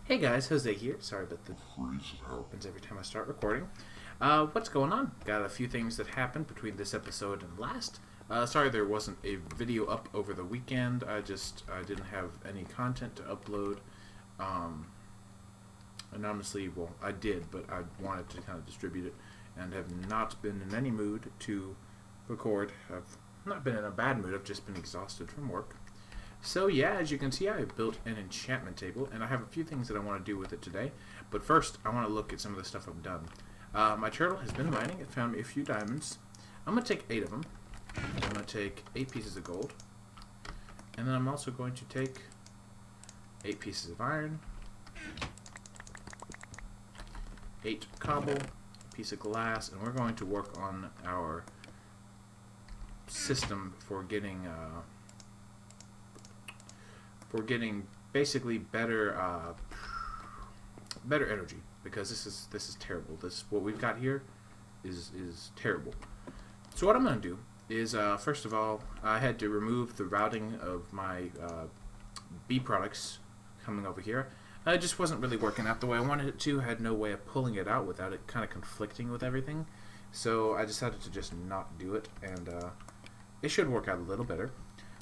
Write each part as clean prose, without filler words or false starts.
Hey guys, Jose here. Sorry about the freeze that happens every time I start recording. What's going on? Got a few things that happened between this episode and last. Sorry there wasn't a video up over the weekend. I didn't have any content to upload. Um, and honestly, well, I did, but I wanted to kind of distribute it and have not been in any mood to record. I've not been in a bad mood. I've just been exhausted from work. So yeah, as you can see, I built an enchantment table, and I have a few things that I want to do with it today. But first, I want to look at some of the stuff I've done. My turtle has been mining. It found me a few diamonds. I'm going to take 8 of them. I'm going to take 8 pieces of gold. And then I'm also going to take 8 pieces of iron, 8 cobble, a piece of glass, and we're going to work on our system for getting basically better energy, because this is terrible. This what we've got here is terrible. So what I'm going to do is first of all, I had to remove the routing of my bee products coming over here. It just wasn't really working out the way I wanted it to. I had no way of pulling it out without it kind of conflicting with everything. So I decided to just not do it, and it should work out a little better.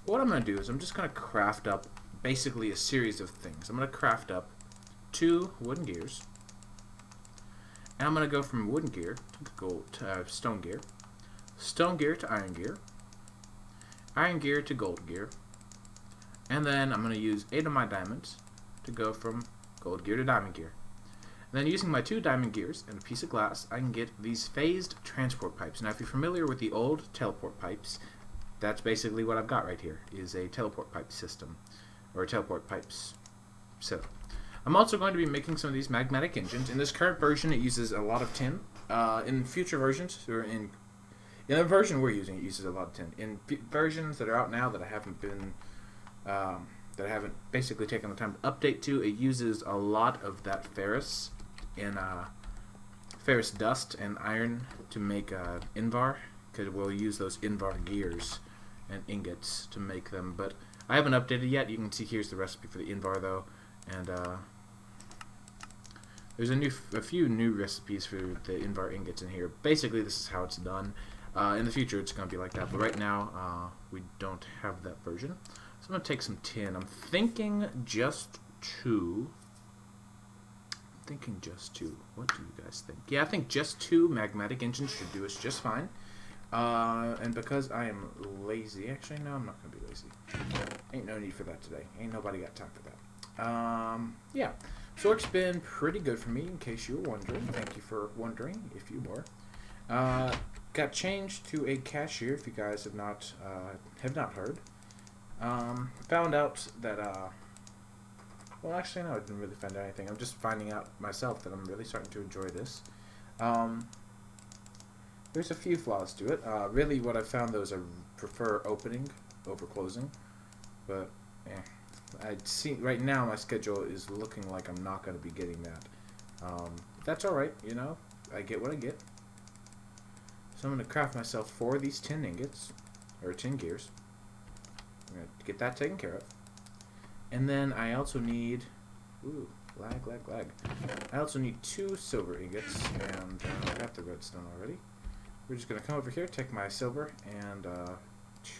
What I'm going to do is I'm just going to craft up basically a series of things. I'm going to craft up 2 wooden gears, and I'm going to go from wooden gear to stone gear to iron gear to gold gear, and then I'm going to use 8 of my diamonds to go from gold gear to diamond gear. And then using my 2 diamond gears and a piece of glass, I can get these phased transport pipes. Now if you're familiar with the old teleport pipes, that's basically what I've got right here, is a teleport pipe system, or a teleport pipes setup. I'm also going to be making some of these magmatic engines. In this current version, it uses a lot of tin. In future versions, or in the version we're using, it uses a lot of tin. In versions that are out now that I haven't basically taken the time to update to, it uses a lot of that ferrous ferrous dust and iron to make Invar, because we'll use those Invar gears and ingots to make them. But I haven't updated yet. You can see here's the recipe for the Invar though, and there's a few new recipes for the Invar ingots in here. Basically, this is how it's done. In the future, it's going to be like that, but right now we don't have that version. So I'm going to take some tin. I'm thinking just 2. What do you guys think? Yeah, I think just 2 magmatic engines should do us just fine. And because I am lazy, actually no, I'm not gonna be lazy. Ain't no need for that today. Ain't nobody got time for that. Yeah. So work's been pretty good for me, in case you were wondering. Thank you for wondering, if you were. Got changed to a cashier, if you guys have not heard. Found out that well, actually no, I didn't really find out anything. I'm just finding out myself that I'm really starting to enjoy this. There's a few flaws to it. Really, what I found though is I prefer opening over closing, but I'd see right now my schedule is looking like I'm not going to be getting that. That's all right, you know. I get what I get. So I'm going to craft myself 4 of these tin ingots, or tin gears. I'm going to get that taken care of, and then I also need, lag. I also need 2 silver ingots, and I got the redstone already. We're just going to come over here, take my silver and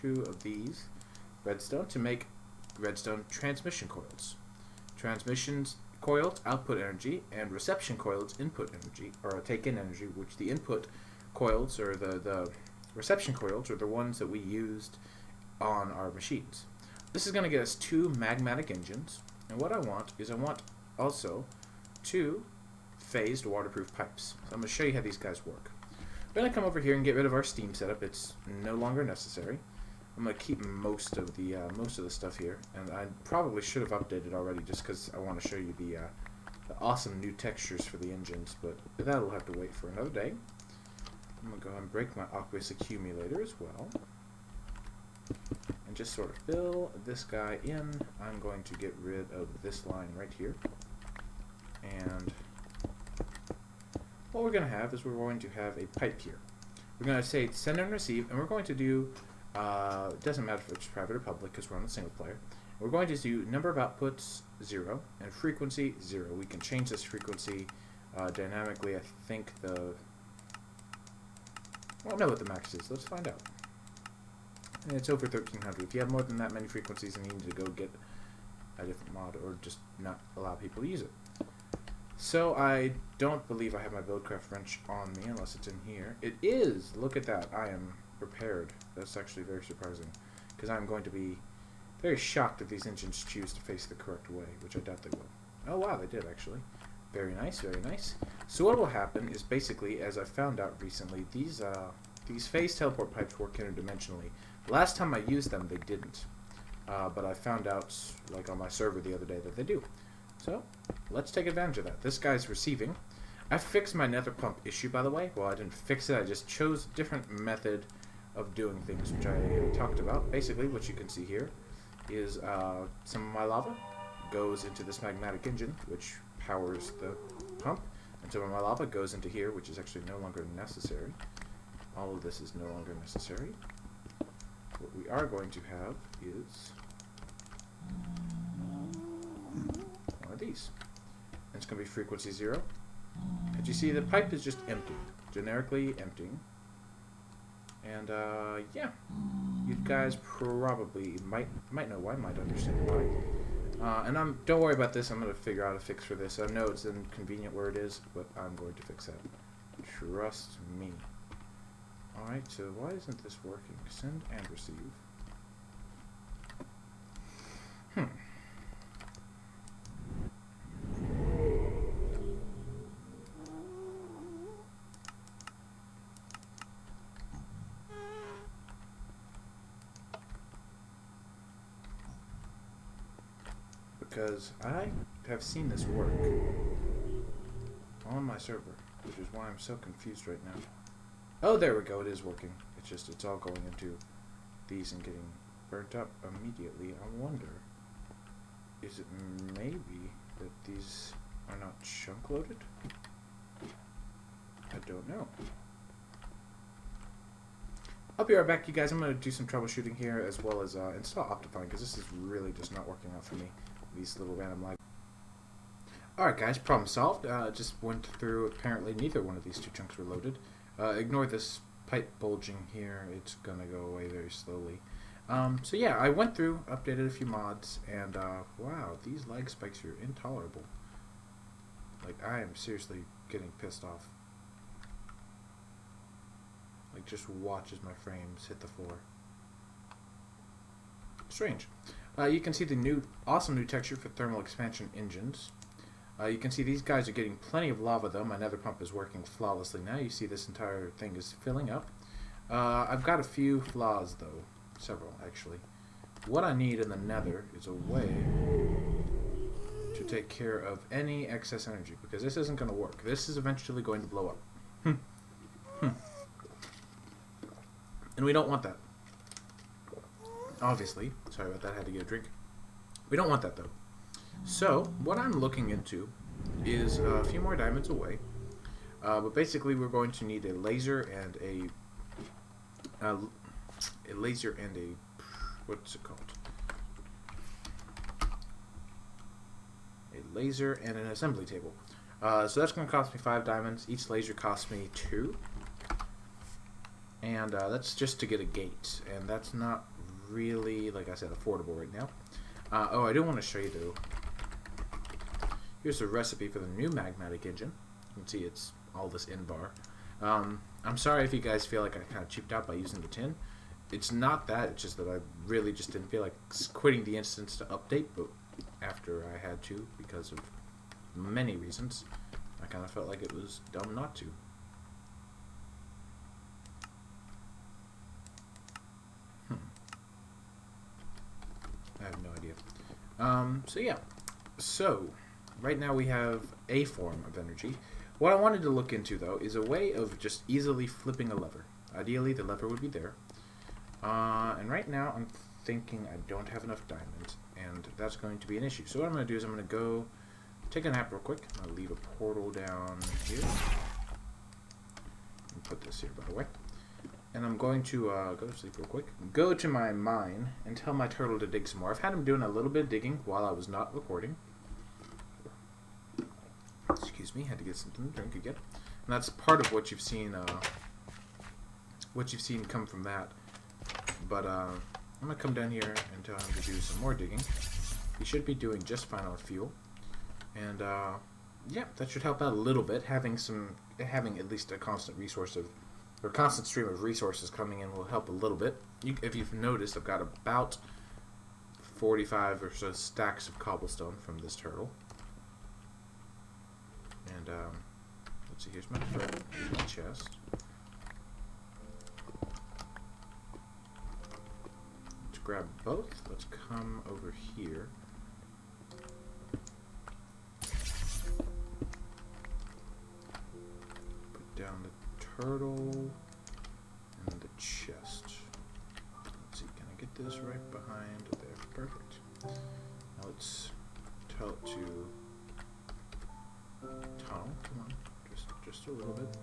2 of these redstone to make redstone transmission coils. Transmissions coils output energy, and reception coils input energy, or take in energy, which the input coils, or the reception coils, are the ones that we used on our machines. This is going to get us 2 magmatic engines, and what I want also 2 phased waterproof pipes. So I'm going to show you how these guys work. We're going to come over here and get rid of our steam setup. It's no longer necessary. I'm going to keep most of the stuff here, and I probably should have updated already just because I want to show you the awesome new textures for the engines, but that'll have to wait for another day. I'm going to go ahead and break my aqueous accumulator as well, and just sort of fill this guy in. I'm going to get rid of this line right here, and what we're going to have is we're going to have a pipe here. We're going to say send and receive, and we're going to do, it doesn't matter if it's private or public because we're on a single player. we're going to do number of outputs 0 and frequency 0. We can change this frequency dynamically. I think I don't know what the max is. Let's find out. And it's over 1300. If you have more than that many frequencies, then you need to go get a different mod or just not allow people to use it. So I don't believe I have my Buildcraft wrench on me unless it's in here. It is! Look at that. I am prepared. That's actually very surprising, because I'm going to be very shocked if these engines choose to face the correct way, which I doubt they will. Oh wow, they did actually. Very nice, very nice. So what will happen is basically, as I found out recently, these phase teleport pipes work interdimensionally. Last time I used them, they didn't. But I found out, like on my server the other day, that they do. So, let's take advantage of that. This guy's receiving. I fixed my nether pump issue, by the way. Well, I didn't fix it, I just chose a different method of doing things, which I talked about. Basically, what you can see here is some of my lava goes into this magmatic engine, which powers the pump, and some of my lava goes into here, which is actually no longer necessary. All of this is no longer necessary. What we are going to have is one of these. And it's going to be frequency 0. And you see the pipe is just empty, generically emptying. And yeah, you guys probably might know why, might understand why. And don't worry about this. I'm going to figure out a fix for this. I know it's inconvenient where it is, but I'm going to fix that. Trust me. Alright, so why isn't this working? Send and receive. Because I have seen this work on my server, which is why I'm so confused right now. Oh, there we go, it is working. It's just, it's all going into these and getting burnt up immediately. I wonder, is it maybe that these are not chunk loaded? I don't know. I'll be right back, you guys. I'm going to do some troubleshooting here as well as install Optifine, because this is really just not working out for me. These little random live. Alright guys, problem solved. Just went through, apparently neither one of these two chunks were loaded. Ignore this pipe bulging here, it's gonna go away very slowly. So yeah, I went through, updated a few mods, and wow, these lag spikes are intolerable. Like, I am seriously getting pissed off. Like, just watch as my frames hit the floor. Strange. You can see the awesome new texture for thermal expansion engines. You can see these guys are getting plenty of lava though. My nether pump is working flawlessly now. You see this entire thing is filling up. I've got a few flaws though. Several actually. What I need in the nether is a way to take care of any excess energy, because this isn't going to work. This is eventually going to blow up. And we don't want that. Obviously. Sorry about that, I had to get a drink. We don't want that though. So, what I'm looking into is a few more diamonds away. But basically we're going to need a laser and what's it called? A laser and an assembly table. So that's going to cost me 5 diamonds. Each laser costs me 2. And that's just to get a gate. And that's not really, like I said, affordable right now. Oh, I do want to show you though. Here's a recipe for the new magmatic engine. You can see it's all this in bar. I'm sorry if you guys feel like I kind of cheaped out by using the tin. It's not that, it's just that I really just didn't feel like quitting the instance to update, but after I had to, because of many reasons, I kind of felt like it was dumb not to. I have no idea. So yeah. So, right now we have a form of energy. What I wanted to look into, though, is a way of just easily flipping a lever. Ideally, the lever would be there. And right now, I'm thinking I don't have enough diamonds, and that's going to be an issue. So what I'm going to do is I'm going to go take a nap real quick. I'm going to leave a portal down here. And put this here, by the way. And I'm going to go to sleep real quick. Go to my mine and tell my turtle to dig some more. I've had him doing a little bit of digging while I was not recording. Excuse me, had to get something to drink again. And that's part of what you've seen. What you've seen come from that. But I'm gonna come down here and tell him to do some more digging. He should be doing just fine on fuel. And yeah, that should help out a little bit. Having at least a constant constant stream of resources coming in will help a little bit. If you've noticed, I've got about 45 or so stacks of cobblestone from this turtle. And let's see, here's my chest. Let's grab both. Let's come over here. Put down the turtle and the chest. Let's see, can I get this right behind there? Perfect. Now let's tell it to tunnel. Come on, just a little bit.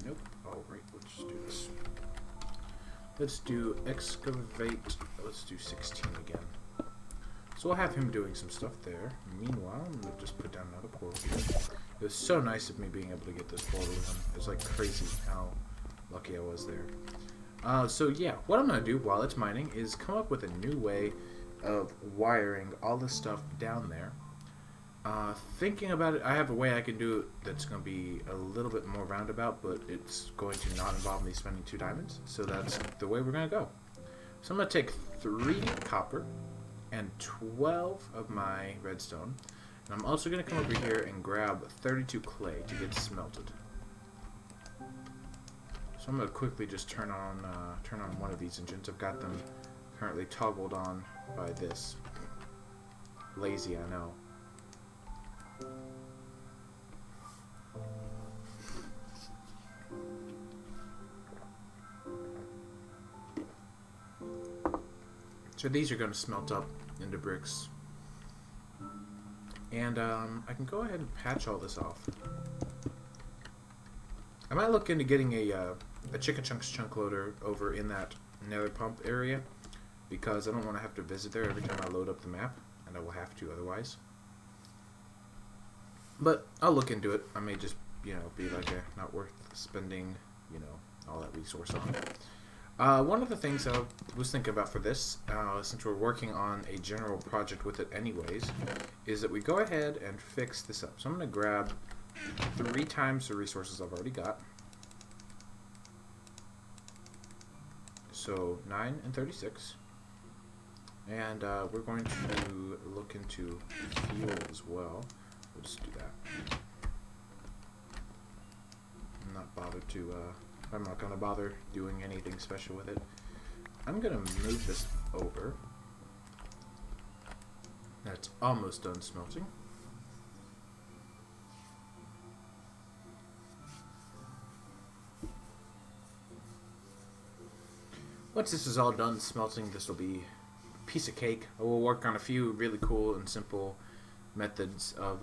Nope. All right, let's do this. Let's do excavate. Let's do 16 again. So we'll have him doing some stuff there. Meanwhile, I'm gonna just put down another portal here. It was so nice of me being able to get this portal with him. It was like crazy how lucky I was there. So yeah, what I'm gonna do while it's mining is come up with a new way of wiring all this stuff down there. Thinking about it, I have a way I can do it that's going to be a little bit more roundabout, but it's going to not involve me spending 2 diamonds. So that's the way we're going to go. So I'm going to take 3 copper and 12 of my redstone. And I'm also going to come over here and grab 32 clay to get smelted. So I'm going to quickly just turn on one of these engines. I've got them currently toggled on by this. Lazy, I know. So these are going to smelt up into bricks. And I can go ahead and patch all this off. I might look into getting a Chicken Chunks chunk loader over in that nether pump area, because I don't want to have to visit there every time I load up the map, and I will have to otherwise. But I'll look into it. I may just, be like not worth spending, all that resource on. One of the things I was thinking about for this, since we're working on a general project with it anyways, is that we go ahead and fix this up. So I'm going to grab 3 times the resources I've already got. So 9 and 36. And we're going to look into fuel as well. We'll just do that. I'm not going to bother doing anything special with it. I'm going to move this over. That's almost done smelting. Once this is all done smelting, this will be a piece of cake. I will work on a few really cool and simple methods of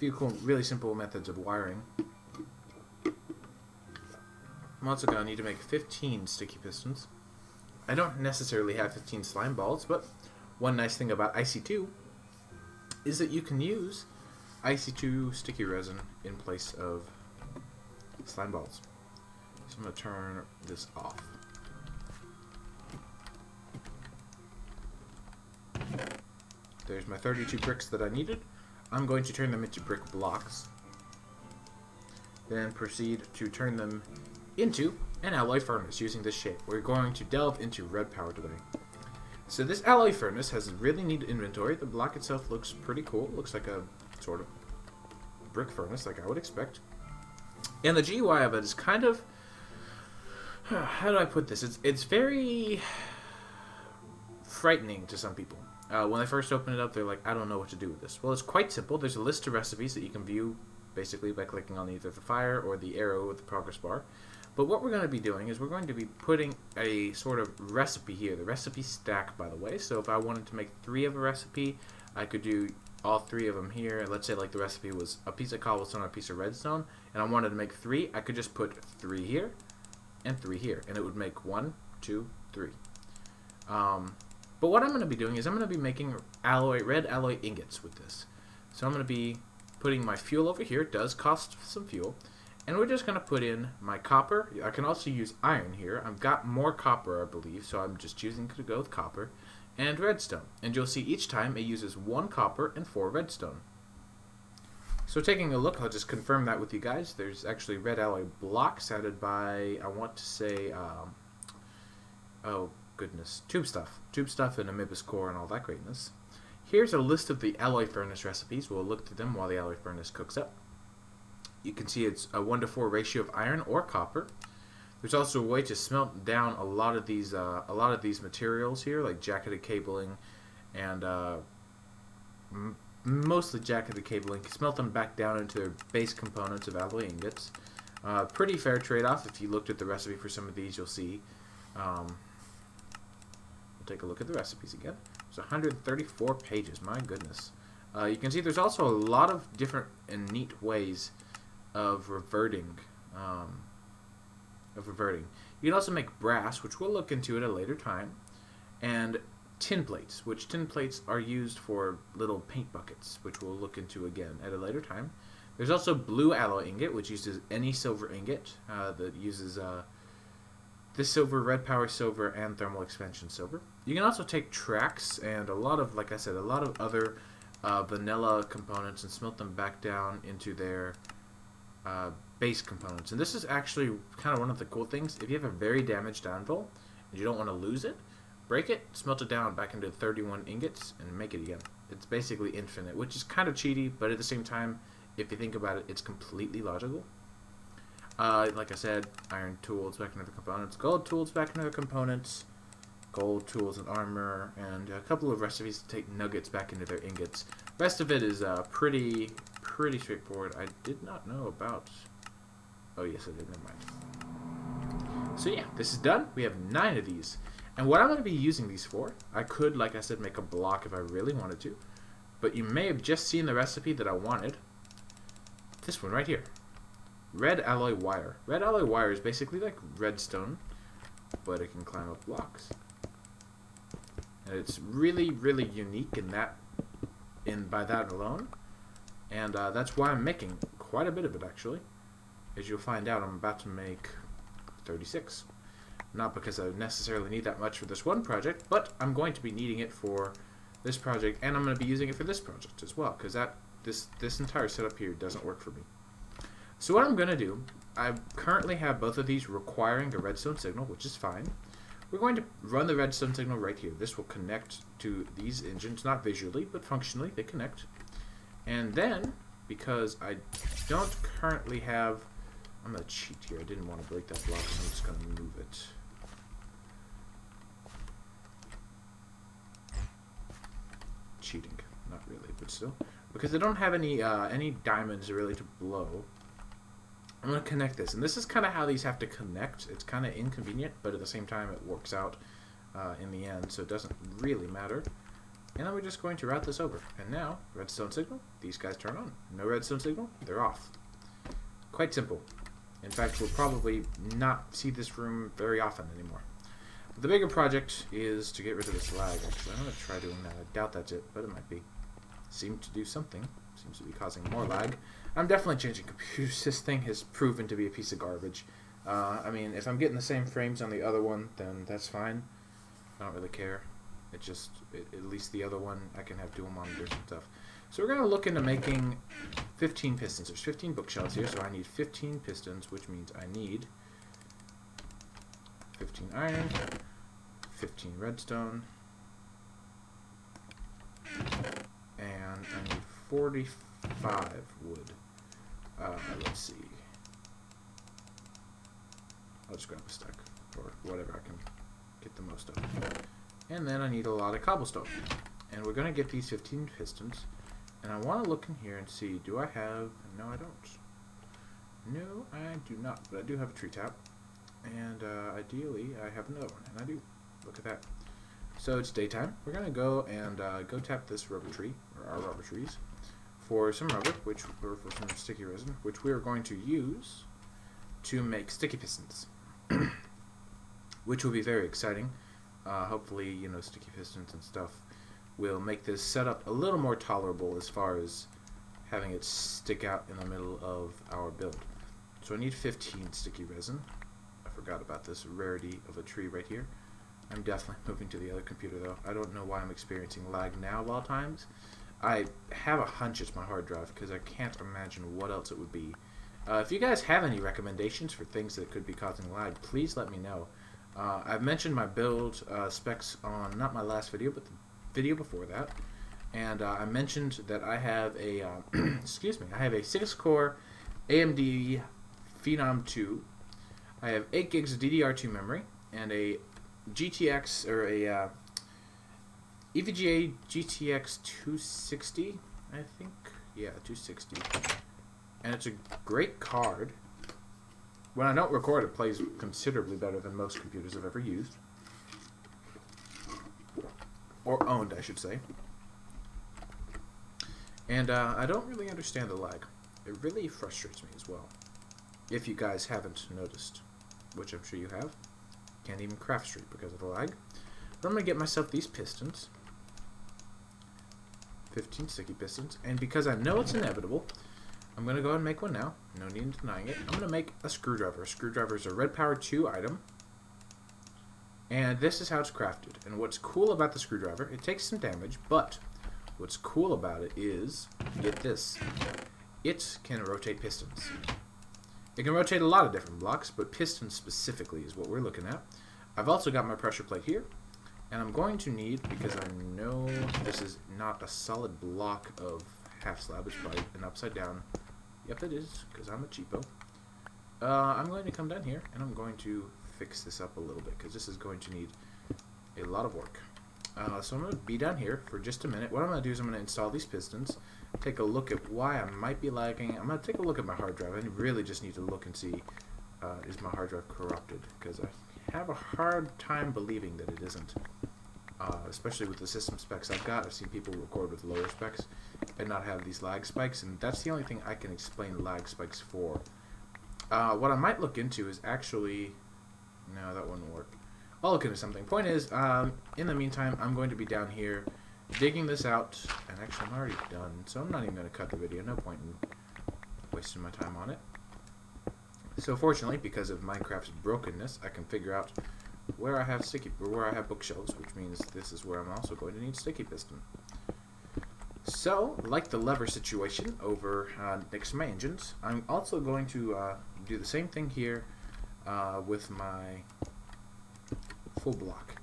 really simple methods of wiring. I'm also going to need to make 15 sticky pistons. I don't necessarily have 15 slime balls, but one nice thing about IC2 is that you can use IC2 sticky resin in place of slime balls. So I'm going to turn this off. There's my 32 bricks that I needed. I'm going to turn them into brick blocks. Then proceed to turn them into an alloy furnace using this shape. We're going to delve into red power today. So this alloy furnace has a really neat inventory. The block itself looks pretty cool. It looks like a sort of brick furnace like I would expect. And the GUI of it is kind of... how do I put this? It's very frightening to some people. When they first open it up, they're like, I don't know what to do with this. Well, it's quite simple. There's a list of recipes that you can view basically by clicking on either the fire or the arrow with the progress bar. But what we're going to be doing is we're going to be putting a sort of recipe here. The recipe stack, by the way. So if I wanted to make 3 of a recipe, I could do all 3 of them here. Let's say like the recipe was a piece of cobblestone or a piece of redstone, and I wanted to make 3. I could just put 3 here and 3 here, and it would make 1, 2, 3. But what I'm going to be doing is I'm going to be making red alloy ingots with this. So I'm going to be putting my fuel over here. It does cost some fuel. And we're just going to put in my copper. I can also use iron here. I've got more copper, I believe, so I'm just choosing to go with copper. And redstone. And you'll see each time it uses 1 copper and 4 redstone. So taking a look, I'll just confirm that with you guys. There's actually red alloy blocks added by, I want to say, oh goodness, tube stuff and amibus core and all that greatness. Here's a list of the alloy furnace recipes. We'll look through them while the alloy furnace cooks up. You can see it's a 1-to-4 ratio of iron or copper. There's also a way to smelt down a lot of these materials here, like jacketed cabling and mostly jacketed cabling. Smelt them back down into their base components of alloy ingots. Pretty fair trade-off. If you looked at the recipe for some of these, you'll see. We'll take a look at the recipes again. There's 134 pages. My goodness. You can see there's also a lot of different and neat ways of reverting. You can also make brass, which we'll look into at a later time, and tin plates, which tin plates are used for little paint buckets, which we'll look into again at a later time. There's also blue alloy ingot, which uses any silver ingot that uses this silver, red power silver, and thermal expansion silver. You can also take tracks and a lot of, like I said, a lot of other vanilla components and smelt them back down into their base components. And this is actually kind of one of the cool things. If you have a very damaged anvil and you don't want to lose it, break it, smelt it down back into 31 ingots, and make it again. It's basically infinite, which is kind of cheaty, but at the same time, if you think about it, it's completely logical. Like I said, iron tools back into the components, gold tools back into the components, gold tools and armor, and a couple of recipes to take nuggets back into their ingots. Rest of it is pretty straightforward. I did not know about... Oh, yes, I did. Never mind. So, yeah, this is done. We have 9 of these. And what I'm going to be using these for, I could, like I said, make a block if I really wanted to. But you may have just seen the recipe that I wanted. This one right here. Red alloy wire. Red alloy wire is basically like redstone, but it can climb up blocks. And it's really, really unique by that alone. And that's why I'm making quite a bit of it, actually. As you'll find out, I'm about to make 36. Not because I necessarily need that much for this one project, but I'm going to be needing it for this project, and I'm going to be using it for this project as well, because this entire setup here doesn't work for me. So what I'm going to do, I currently have both of these requiring a redstone signal, which is fine. We're going to run the redstone signal right here. This will connect to these engines, not visually, but functionally they connect. And then, because I don't currently have... I'm going to cheat here. I didn't want to break that block, so I'm just going to move it. Cheating. Not really, but still. Because I don't have any diamonds really to blow, I'm going to connect this. And this is kind of how these have to connect. It's kind of inconvenient, but at the same time it works out in the end, so it doesn't really matter. And then we're just going to route this over. And now, redstone signal, these guys turn on. No redstone signal, they're off. Quite simple. In fact, we'll probably not see this room very often anymore. But the bigger project is to get rid of this lag, actually. I'm going to try doing that. I doubt that's it, but it might be. Seemed to do something. Seems to be causing more lag. I'm definitely changing computers. This thing has proven to be a piece of garbage. I mean, if I'm getting the same frames on the other one, then that's fine. I don't really care. It just, at least the other one, I can have dual monitors and stuff. So we're going to look into making 15 pistons. There's 15 bookshelves here, so I need 15 pistons, which means I need 15 iron, 15 redstone, and I need 45 wood. Let's see. I'll just grab a stack, or whatever I can get the most of. And then I need a lot of cobblestone. And we're going to get these 15 pistons. And I want to look in here and see, do I have... No, I don't. No, I do not. But I do have a tree tap. And ideally, I have another one. And I do. Look at that. So it's daytime. We're gonna go and go tap this rubber tree, or our rubber trees, for some rubber, or for some sticky resin, which we are going to use to make sticky pistons, which will be very exciting. Hopefully, you know, sticky pistons and stuff will make this setup a little more tolerable as far as having it stick out in the middle of our build. So I need 15 sticky resin. I forgot about this rarity of a tree right here. I'm definitely moving to the other computer though. I don't know why I'm experiencing lag now of all times. I have a hunch it's my hard drive because I can't imagine what else it would be. If you guys have any recommendations for things that could be causing lag, please let me know. I've mentioned my build specs on not my last video, but the video before that, and I mentioned that I have a excuse me, I have a 6-core AMD Phenom 2. I have 8 gigs of DDR2 memory and a GTX or a EVGA GTX 260, I think. Yeah, 260. And it's a great card. When I don't record, it plays considerably better than most computers I've ever used. Or owned, I should say. And I don't really understand the lag. It really frustrates me as well. If you guys haven't noticed, which I'm sure you have. Can't even craft straight because of the lag. But I'm going to get myself these pistons. 15 sticky pistons. And because I know it's inevitable, I'm going to go ahead and make one now. No need in denying it. I'm going to make a screwdriver. A screwdriver is a Red Power 2 item. And this is how it's crafted. And what's cool about the screwdriver, it takes some damage, but what's cool about it is, get this, it can rotate pistons. It can rotate a lot of different blocks, but pistons specifically is what we're looking at. I've also got my pressure plate here, and I'm going to need, because I know this is not a solid block of half slab, it's probably an upside down. Yep, it is, because I'm a cheapo. I'm going to come down here, and I'm going to fix this up a little bit, because this is going to need a lot of work. So I'm going to be down here for just a minute. What I'm going to do is I'm going to install these pistons, take a look at why I might be lagging. I'm going to take a look at my hard drive. I really just need to look and see, is my hard drive corrupted? Because I have a hard time believing that it isn't. Especially with the system specs I've got. I've seen people record with lower specs and not have these lag spikes, and that's the only thing I can explain lag spikes for. What I might look into is actually... No, that wouldn't work. I'll look into something. Point is, in the meantime, I'm going to be down here digging this out, and actually I'm already done, so I'm not even going to cut the video. No point in wasting my time on it. So fortunately, because of Minecraft's brokenness, I can figure out where I have bookshelves, which means this is where I'm also going to need sticky piston. So, like the lever situation over next to my engines, I'm also going to do the same thing here with my full block.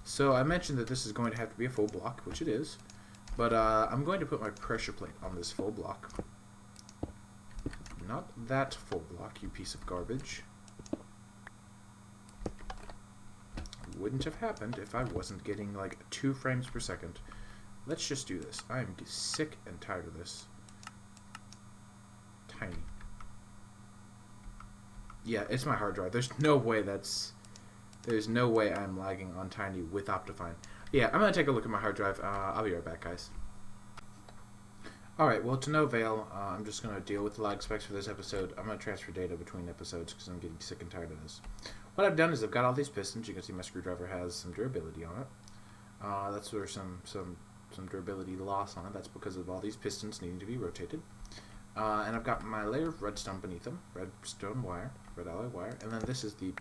So I mentioned that this is going to have to be a full block, which it is, but I'm going to put my pressure plate on this full block. Not that full block, you piece of garbage. Wouldn't have happened if I wasn't getting like 2 frames per second. Let's just do this. I am sick and tired of this. Tiny. Yeah, it's my hard drive. There's no way I'm lagging on Tiny with Optifine. Yeah, I'm going to take a look at my hard drive. I'll be right back, guys. Alright, well, to no avail, I'm just going to deal with the lag specs for this episode. I'm going to transfer data between episodes because I'm getting sick and tired of this. What I've done is I've got all these pistons. You can see my screwdriver has some durability on it. That's where some durability loss on it. That's because of all these pistons needing to be rotated. And I've got my layer of redstone beneath them, redstone wire, red alloy wire, and then this is the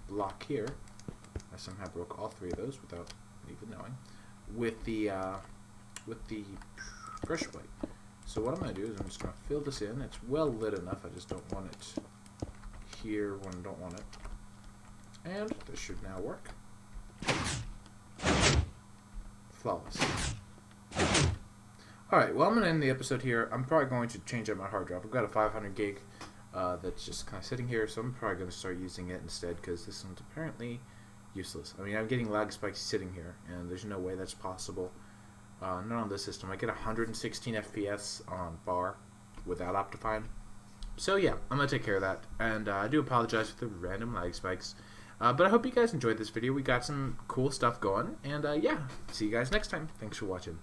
block here. I somehow broke all 3 of those without even knowing, with the pressure plate. So what I'm going to do is I'm just going to fill this in. It's well lit enough. I just don't want it here when I don't want it. And this should now work. Flawless. Alright, well, I'm going to end the episode here. I'm probably going to change out my hard drive. I've got a 500 gig that's just kind of sitting here, so I'm probably going to start using it instead because this one's apparently useless. I mean, I'm getting lag spikes sitting here, and there's no way that's possible. Not on this system. I get 116 FPS on bar without Optifine. So yeah, I'm going to take care of that. And I do apologize for the random lag spikes. But I hope you guys enjoyed this video. We got some cool stuff going, and yeah, see you guys next time. Thanks for watching.